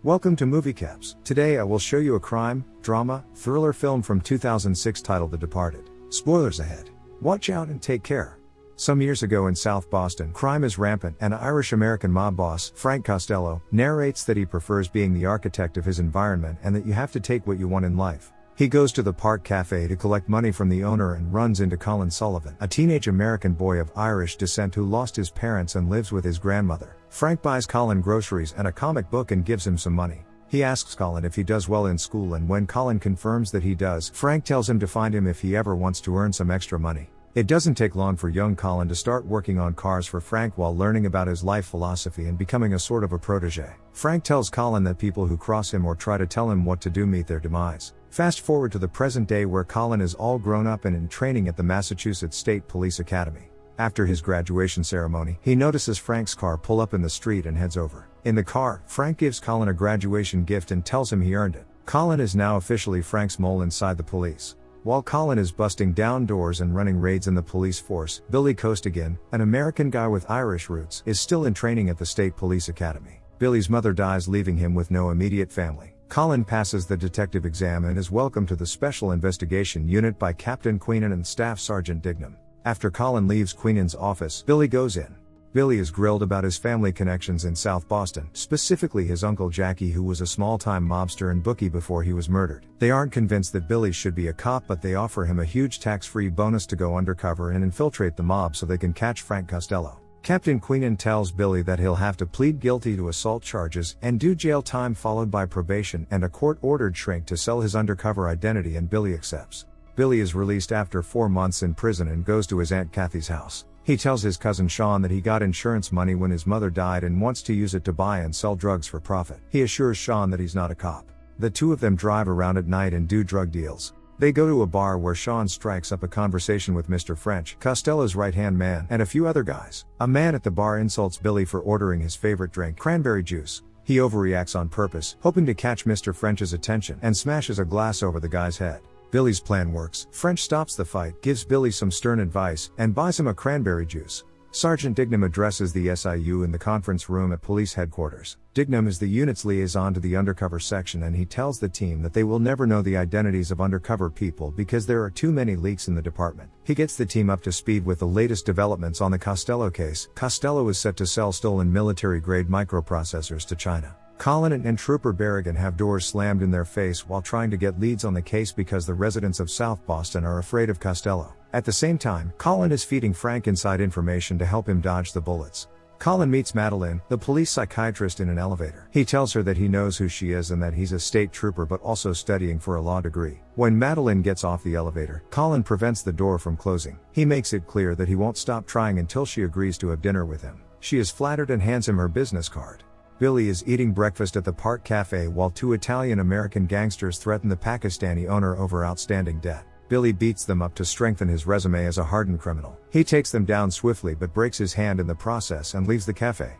Welcome to Movie Caps. Today I will show you a crime, drama, thriller film from 2006 titled The Departed. Spoilers ahead. Watch out and take care. Some years ago in South Boston, crime is rampant and Irish-American mob boss, Frank Costello, narrates that he prefers being the architect of his environment and that you have to take what you want in life. He goes to the Park Cafe to collect money from the owner and runs into Colin Sullivan, a teenage American boy of Irish descent who lost his parents and lives with his grandmother. Frank buys Colin groceries and a comic book and gives him some money. He asks Colin if he does well in school, and when Colin confirms that he does, Frank tells him to find him if he ever wants to earn some extra money. It doesn't take long for young Colin to start working on cars for Frank while learning about his life philosophy and becoming a sort of a protege. Frank tells Colin that people who cross him or try to tell him what to do meet their demise. Fast forward to the present day where Colin is all grown up and in training at the Massachusetts State Police Academy. After his graduation ceremony, he notices Frank's car pull up in the street and heads over. In the car, Frank gives Colin a graduation gift and tells him he earned it. Colin is now officially Frank's mole inside the police. While Colin is busting down doors and running raids in the police force, Billy Costigan, an American guy with Irish roots, is still in training at the State Police Academy. Billy's mother dies, leaving him with no immediate family. Colin passes the detective exam and is welcomed to the Special Investigation Unit by Captain Queenan and Staff Sergeant Dignam. After Colin leaves Queenan's office, Billy goes in. Billy is grilled about his family connections in South Boston, specifically his uncle Jackie, who was a small-time mobster and bookie before he was murdered. They aren't convinced that Billy should be a cop, but they offer him a huge tax-free bonus to go undercover and infiltrate the mob so they can catch Frank Costello. Captain Queenan tells Billy that he'll have to plead guilty to assault charges and do jail time followed by probation and a court-ordered shrink to sell his undercover identity, and Billy accepts. Billy is released after 4 months in prison and goes to his Aunt Kathy's house. He tells his cousin Sean that he got insurance money when his mother died and wants to use it to buy and sell drugs for profit. He assures Sean that he's not a cop. The two of them drive around at night and do drug deals. They go to a bar where Sean strikes up a conversation with Mr. French, Costello's right-hand man, and a few other guys. A man at the bar insults Billy for ordering his favorite drink, cranberry juice. He overreacts on purpose, hoping to catch Mr. French's attention, and smashes a glass over the guy's head. Billy's plan works. French stops the fight, gives Billy some stern advice, and buys him a cranberry juice. Sergeant Dignam addresses the SIU in the conference room at police headquarters. Dignam is the unit's liaison to the undercover section, and he tells the team that they will never know the identities of undercover people because there are too many leaks in the department. He gets the team up to speed with the latest developments on the Costello case. Costello is set to sell stolen military-grade microprocessors to China. Colin and Trooper Berrigan have doors slammed in their face while trying to get leads on the case because the residents of South Boston are afraid of Costello. At the same time, Colin is feeding Frank inside information to help him dodge the bullets. Colin meets Madeline, the police psychiatrist, in an elevator. He tells her that he knows who she is and that he's a state trooper but also studying for a law degree. When Madeline gets off the elevator, Colin prevents the door from closing. He makes it clear that he won't stop trying until she agrees to have dinner with him. She is flattered and hands him her business card. Billy is eating breakfast at the Park Cafe while 2 Italian-American gangsters threaten the Pakistani owner over outstanding debt. Billy beats them up to strengthen his resume as a hardened criminal. He takes them down swiftly but breaks his hand in the process and leaves the cafe.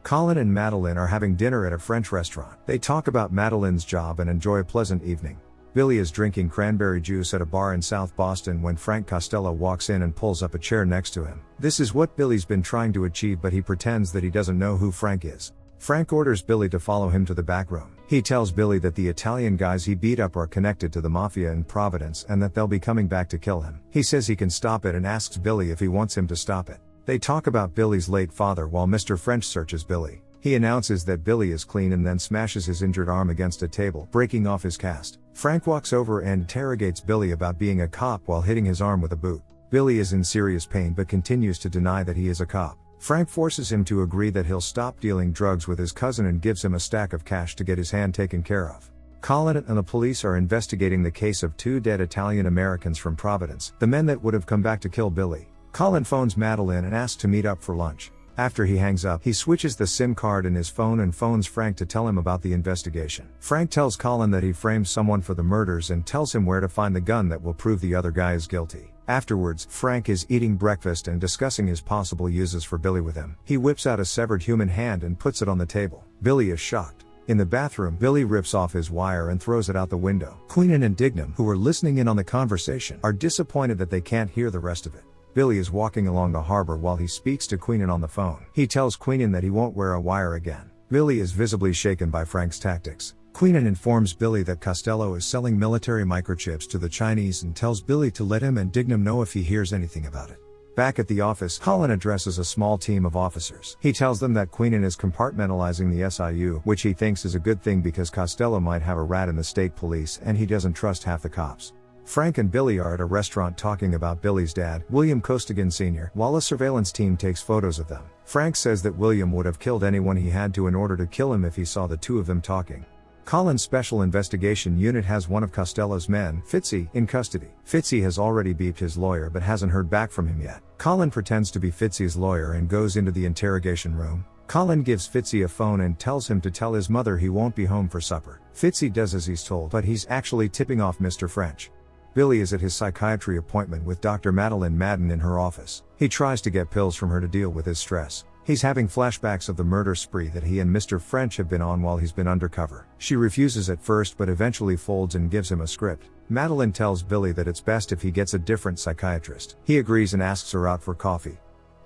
Colin and Madeline are having dinner at a French restaurant. They talk about Madeline's job and enjoy a pleasant evening. Billy is drinking cranberry juice at a bar in South Boston when Frank Costello walks in and pulls up a chair next to him. This is what Billy's been trying to achieve, but he pretends that he doesn't know who Frank is. Frank orders Billy to follow him to the back room. He tells Billy that the Italian guys he beat up are connected to the mafia in Providence and that they'll be coming back to kill him. He says he can stop it and asks Billy if he wants him to stop it. They talk about Billy's late father while Mr. French searches Billy. He announces that Billy is clean and then smashes his injured arm against a table, breaking off his cast. Frank walks over and interrogates Billy about being a cop while hitting his arm with a boot. Billy is in serious pain but continues to deny that he is a cop. Frank forces him to agree that he'll stop dealing drugs with his cousin and gives him a stack of cash to get his hand taken care of. Colin and the police are investigating the case of 2 dead Italian Americans from Providence, the men that would have come back to kill Billy. Colin phones Madeline and asks to meet up for lunch. After he hangs up, he switches the SIM card in his phone and phones Frank to tell him about the investigation. Frank tells Colin that he framed someone for the murders and tells him where to find the gun that will prove the other guy is guilty. Afterwards, Frank is eating breakfast and discussing his possible uses for Billy with him. He whips out a severed human hand and puts it on the table. Billy is shocked. In the bathroom, Billy rips off his wire and throws it out the window. Queenan and Dignam, who are listening in on the conversation, are disappointed that they can't hear the rest of it. Billy is walking along the harbor while he speaks to Queenan on the phone. He tells Queenan that he won't wear a wire again. Billy is visibly shaken by Frank's tactics. Queenan informs Billy that Costello is selling military microchips to the Chinese and tells Billy to let him and Dignam know if he hears anything about it. Back at the office, Colin addresses a small team of officers. He tells them that Queenan is compartmentalizing the SIU, which he thinks is a good thing because Costello might have a rat in the state police and he doesn't trust half the cops. Frank and Billy are at a restaurant talking about Billy's dad, William Costigan Sr., while a surveillance team takes photos of them. Frank says that William would have killed anyone he had to in order to kill him if he saw the two of them talking. Colin's Special Investigation Unit has one of Costello's men, Fitzy, in custody. Fitzy has already beeped his lawyer but hasn't heard back from him yet. Colin pretends to be Fitzy's lawyer and goes into the interrogation room. Colin gives Fitzy a phone and tells him to tell his mother he won't be home for supper. Fitzy does as he's told, but he's actually tipping off Mr. French. Billy is at his psychiatry appointment with Dr. Madeline Madden in her office. He tries to get pills from her to deal with his stress. He's having flashbacks of the murder spree that he and Mr. French have been on while he's been undercover. She refuses at first but eventually folds and gives him a script. Madeline tells Billy that it's best if he gets a different psychiatrist. He agrees and asks her out for coffee.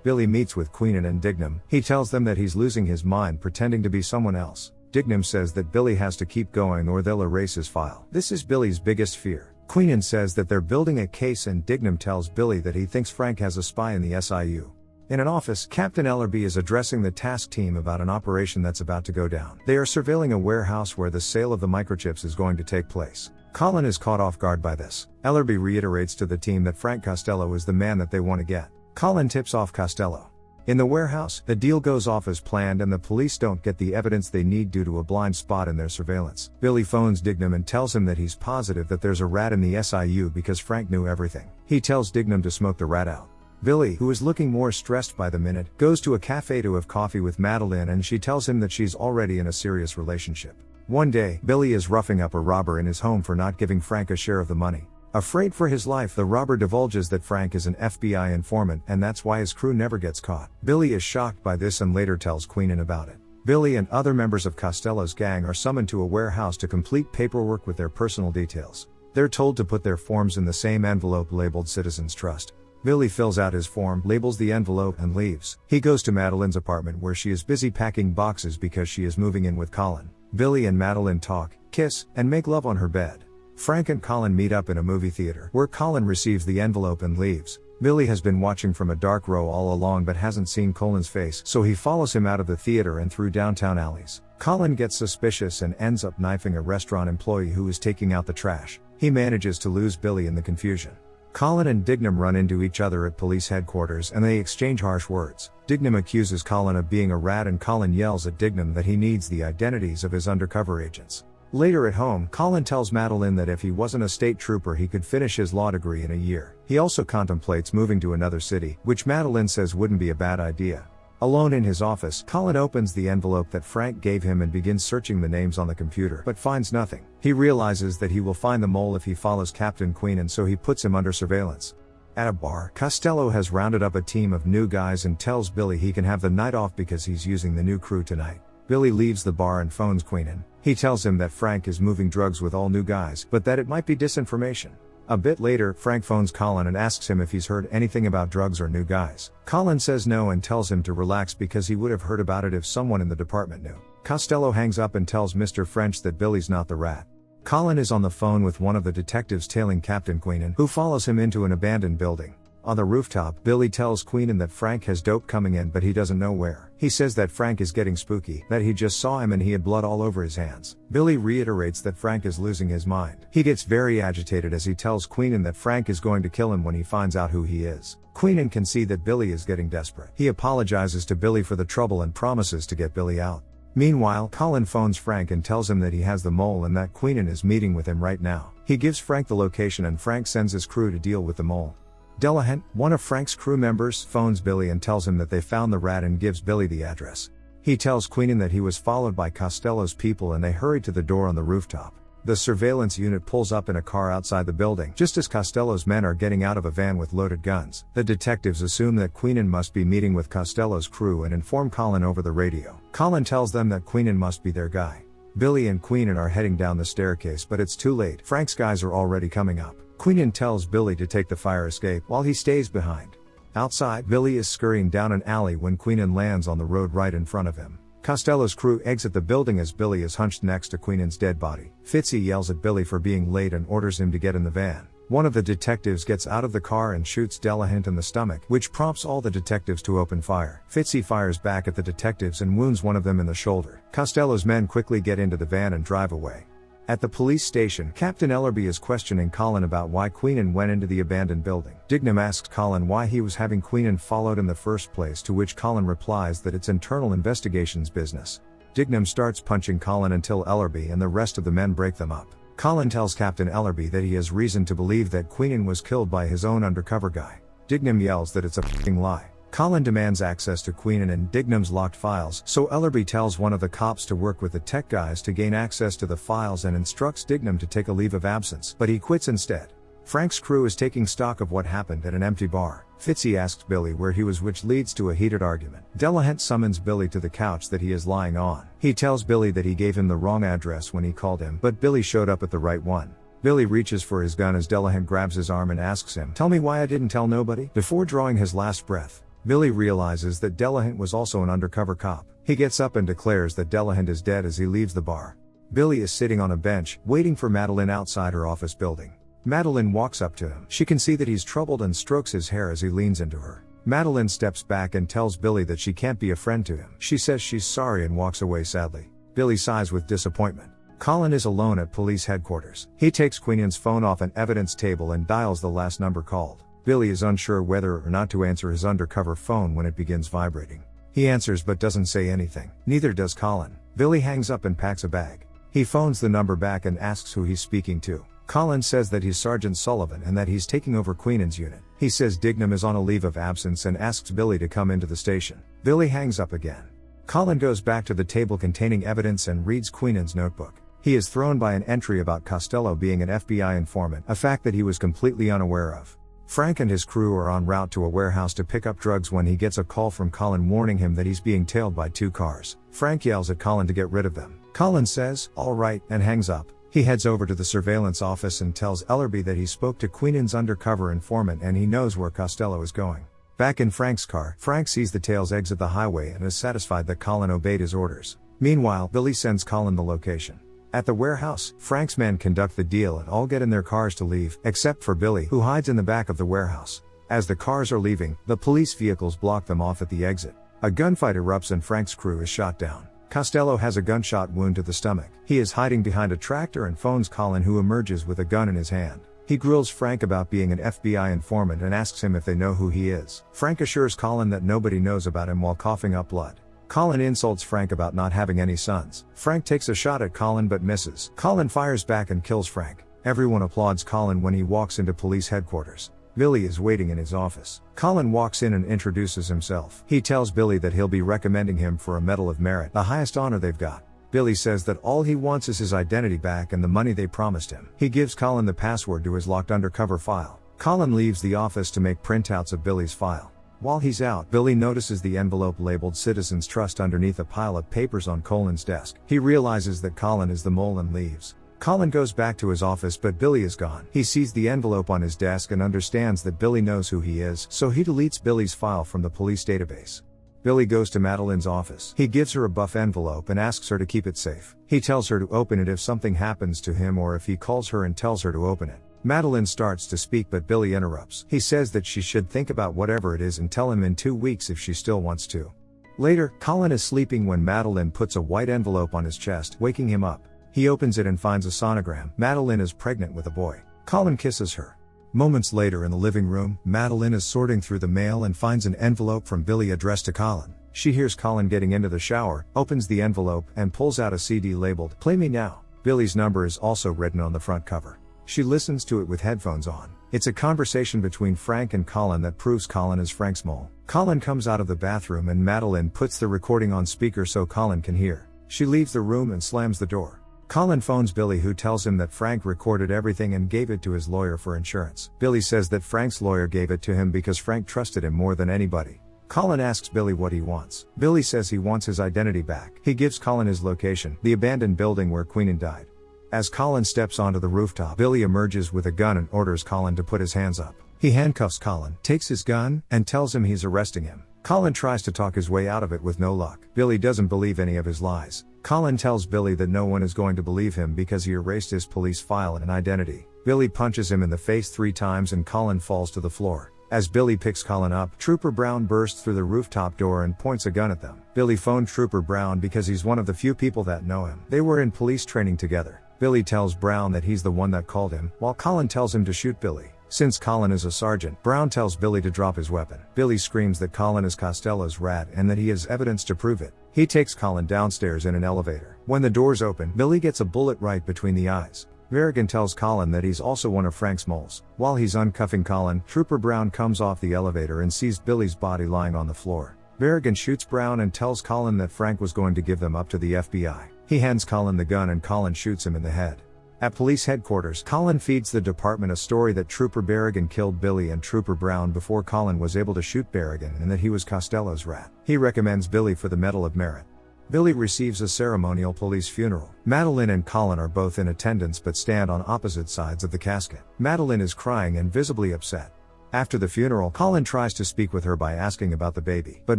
Billy meets with Queenan and Dignam. He tells them that he's losing his mind pretending to be someone else. Dignam says that Billy has to keep going or they'll erase his file. This is Billy's biggest fear. Queenan says that they're building a case and Dignam tells Billy that he thinks Frank has a spy in the SIU. In an office, Captain Ellerby is addressing the task team about an operation that's about to go down. They are surveilling a warehouse where the sale of the microchips is going to take place. Colin is caught off guard by this. Ellerby reiterates to the team that Frank Costello is the man that they want to get. Colin tips off Costello. In the warehouse, the deal goes off as planned and the police don't get the evidence they need due to a blind spot in their surveillance. Billy phones Dignam and tells him that he's positive that there's a rat in the SIU because Frank knew everything. He tells Dignam to smoke the rat out. Billy, who is looking more stressed by the minute, goes to a cafe to have coffee with Madeline and she tells him that she's already in a serious relationship. One day, Billy is roughing up a robber in his home for not giving Frank a share of the money. Afraid for his life, the robber divulges that Frank is an FBI informant and that's why his crew never gets caught. Billy is shocked by this and later tells Queenan about it. Billy and other members of Costello's gang are summoned to a warehouse to complete paperwork with their personal details. They're told to put their forms in the same envelope labeled Citizens Trust. Billy fills out his form, labels the envelope, and leaves. He goes to Madeline's apartment where she is busy packing boxes because she is moving in with Colin. Billy and Madeline talk, kiss, and make love on her bed. Frank and Colin meet up in a movie theater, where Colin receives the envelope and leaves. Billy has been watching from a dark row all along but hasn't seen Colin's face, so he follows him out of the theater and through downtown alleys. Colin gets suspicious and ends up knifing a restaurant employee who is taking out the trash. He manages to lose Billy in the confusion. Colin and Dignam run into each other at police headquarters and they exchange harsh words. Dignam accuses Colin of being a rat and Colin yells at Dignam that he needs the identities of his undercover agents. Later at home, Colin tells Madeline that if he wasn't a state trooper he could finish his law degree in a year. He also contemplates moving to another city, which Madeline says wouldn't be a bad idea. Alone in his office, Colin opens the envelope that Frank gave him and begins searching the names on the computer, but finds nothing. He realizes that he will find the mole if he follows Captain Queenan, so he puts him under surveillance. At a bar, Costello has rounded up a team of new guys and tells Billy he can have the night off because he's using the new crew tonight. Billy leaves the bar and phones Queenan. He tells him that Frank is moving drugs with all new guys, but that it might be disinformation. A bit later, Frank phones Colin and asks him if he's heard anything about drugs or new guys. Colin says no and tells him to relax because he would have heard about it if someone in the department knew. Costello hangs up and tells Mr. French that Billy's not the rat. Colin is on the phone with one of the detectives tailing Captain Queenan, who follows him into an abandoned building. On the rooftop, Billy tells Queenan that Frank has dope coming in but he doesn't know where. He says that Frank is getting spooky, that he just saw him and he had blood all over his hands. Billy reiterates that Frank is losing his mind. He gets very agitated as he tells Queenan that Frank is going to kill him when he finds out who he is. Queenan can see that Billy is getting desperate. He apologizes to Billy for the trouble and promises to get Billy out. Meanwhile, Colin phones Frank and tells him that he has the mole and that Queenan is meeting with him right now. He gives Frank the location and Frank sends his crew to deal with the mole. Delahent, one of Frank's crew members, phones Billy and tells him that they found the rat and gives Billy the address. He tells Queenan that he was followed by Costello's people and they hurry to the door on the rooftop. The surveillance unit pulls up in a car outside the building, just as Costello's men are getting out of a van with loaded guns. The detectives assume that Queenan must be meeting with Costello's crew and inform Colin over the radio. Colin tells them that Queenan must be their guy. Billy and Queenan are heading down the staircase but it's too late. Frank's guys are already coming up. Queenan tells Billy to take the fire escape while he stays behind. Outside, Billy is scurrying down an alley when Queenan lands on the road right in front of him. Costello's crew exit the building as Billy is hunched next to Queenan's dead body. Fitzy yells at Billy for being late and orders him to get in the van. One of the detectives gets out of the car and shoots Delahunt in the stomach, which prompts all the detectives to open fire. Fitzy fires back at the detectives and wounds one of them in the shoulder. Costello's men quickly get into the van and drive away. At the police station, Captain Ellerby is questioning Colin about why Queenan went into the abandoned building. Dignam asks Colin why he was having Queenan followed in the first place, to which Colin replies that it's internal investigations business. Dignam starts punching Colin until Ellerby and the rest of the men break them up. Colin tells Captain Ellerby that he has reason to believe that Queenan was killed by his own undercover guy. Dignam yells that it's a f***ing lie. Colin demands access to Queenan and Dignam's locked files, so Ellerby tells one of the cops to work with the tech guys to gain access to the files and instructs Dignam to take a leave of absence, but he quits instead. Frank's crew is taking stock of what happened at an empty bar. Fitzy asks Billy where he was, which leads to a heated argument. Delahunt summons Billy to the couch that he is lying on. He tells Billy that he gave him the wrong address when he called him, but Billy showed up at the right one. Billy reaches for his gun as Delahunt grabs his arm and asks him, "Tell me why I didn't tell nobody?" Before drawing his last breath, Billy realizes that Delahunt was also an undercover cop. He gets up and declares that Delahunt is dead as he leaves the bar. Billy is sitting on a bench, waiting for Madeline outside her office building. Madeline walks up to him. She can see that he's troubled and strokes his hair as he leans into her. Madeline steps back and tells Billy that she can't be a friend to him. She says she's sorry and walks away sadly. Billy sighs with disappointment. Colin is alone at police headquarters. He takes Queenan's phone off an evidence table and dials the last number called. Billy is unsure whether or not to answer his undercover phone when it begins vibrating. He answers but doesn't say anything. Neither does Colin. Billy hangs up and packs a bag. He phones the number back and asks who he's speaking to. Colin says that he's Sergeant Sullivan and that he's taking over Queenan's unit. He says Dignam is on a leave of absence and asks Billy to come into the station. Billy hangs up again. Colin goes back to the table containing evidence and reads Queenan's notebook. He is thrown by an entry about Costello being an FBI informant, a fact that he was completely unaware of. Frank and his crew are en route to a warehouse to pick up drugs when he gets a call from Colin warning him that he's being tailed by 2 cars. Frank yells at Colin to get rid of them. Colin says, "All right," and hangs up. He heads over to the surveillance office and tells Ellerby that he spoke to Queenan's undercover informant and he knows where Costello is going. Back in Frank's car, Frank sees the tails exit the highway and is satisfied that Colin obeyed his orders. Meanwhile, Billy sends Colin the location. At the warehouse, Frank's men conduct the deal and all get in their cars to leave, except for Billy, who hides in the back of the warehouse. As the cars are leaving, the police vehicles block them off at the exit. A gunfight erupts and Frank's crew is shot down. Costello has a gunshot wound to the stomach. He is hiding behind a tractor and phones Colin, who emerges with a gun in his hand. He grills Frank about being an FBI informant and asks him if they know who he is. Frank assures Colin that nobody knows about him while coughing up blood. Colin insults Frank about not having any sons. Frank takes a shot at Colin but misses. Colin fires back and kills Frank. Everyone applauds Colin when he walks into police headquarters. Billy is waiting in his office. Colin walks in and introduces himself. He tells Billy that he'll be recommending him for a Medal of Merit, the highest honor they've got. Billy says that all he wants is his identity back and the money they promised him. He gives Colin the password to his locked undercover file. Colin leaves the office to make printouts of Billy's file. While he's out, Billy notices the envelope labeled Citizens Trust underneath a pile of papers on Colin's desk. He realizes that Colin is the mole and leaves. Colin goes back to his office but Billy is gone. He sees the envelope on his desk and understands that Billy knows who he is, so he deletes Billy's file from the police database. Billy goes to Madeline's office. He gives her a buff envelope and asks her to keep it safe. He tells her to open it if something happens to him or if he calls her and tells her to open it. Madeline starts to speak but Billy interrupts. He says that she should think about whatever it is and tell him in 2 weeks if she still wants to. Later, Colin is sleeping when Madeline puts a white envelope on his chest, waking him up. He opens it and finds a sonogram. Madeline is pregnant with a boy. Colin kisses her. Moments later in the living room, Madeline is sorting through the mail and finds an envelope from Billy addressed to Colin. She hears Colin getting into the shower, opens the envelope, and pulls out a CD labeled, "Play Me Now." Billy's number is also written on the front cover. She listens to it with headphones on. It's a conversation between Frank and Colin that proves Colin is Frank's mole. Colin comes out of the bathroom and Madeline puts the recording on speaker so Colin can hear. She leaves the room and slams the door. Colin phones Billy, who tells him that Frank recorded everything and gave it to his lawyer for insurance. Billy says that Frank's lawyer gave it to him because Frank trusted him more than anybody. Colin asks Billy what he wants. Billy says he wants his identity back. He gives Colin his location, the abandoned building where Queenan died. As Colin steps onto the rooftop, Billy emerges with a gun and orders Colin to put his hands up. He handcuffs Colin, takes his gun, and tells him he's arresting him. Colin tries to talk his way out of it with no luck. Billy doesn't believe any of his lies. Colin tells Billy that no one is going to believe him because he erased his police file and identity. Billy punches him in the face 3 times and Colin falls to the floor. As Billy picks Colin up, Trooper Brown bursts through the rooftop door and points a gun at them. Billy phoned Trooper Brown because he's one of the few people that know him. They were in police training together. Billy tells Brown that he's the one that called him, while Colin tells him to shoot Billy. Since Colin is a sergeant, Brown tells Billy to drop his weapon. Billy screams that Colin is Costello's rat and that he has evidence to prove it. He takes Colin downstairs in an elevator. When the doors open, Billy gets a bullet right between the eyes. Verrigan tells Colin that he's also one of Frank's moles. While he's uncuffing Colin, Trooper Brown comes off the elevator and sees Billy's body lying on the floor. Verrigan shoots Brown and tells Colin that Frank was going to give them up to the FBI. He hands Colin the gun and Colin shoots him in the head. At police headquarters, Colin feeds the department a story that Trooper Berrigan killed Billy and Trooper Brown before Colin was able to shoot Berrigan and that he was Costello's rat. He recommends Billy for the Medal of Merit. Billy receives a ceremonial police funeral. Madeline and Colin are both in attendance but stand on opposite sides of the casket. Madeline is crying and visibly upset. After the funeral, Colin tries to speak with her by asking about the baby, but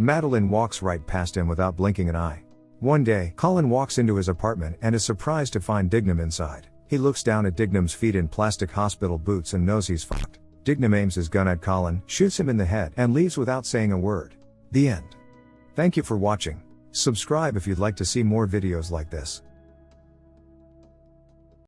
Madeline walks right past him without blinking an eye. One day, Colin walks into his apartment and is surprised to find Dignam inside. He looks down at Dignam's feet in plastic hospital boots and knows he's fucked. Dignam aims his gun at Colin, shoots him in the head, and leaves without saying a word. The end. Thank you for watching. Subscribe if you'd like to see more videos like this.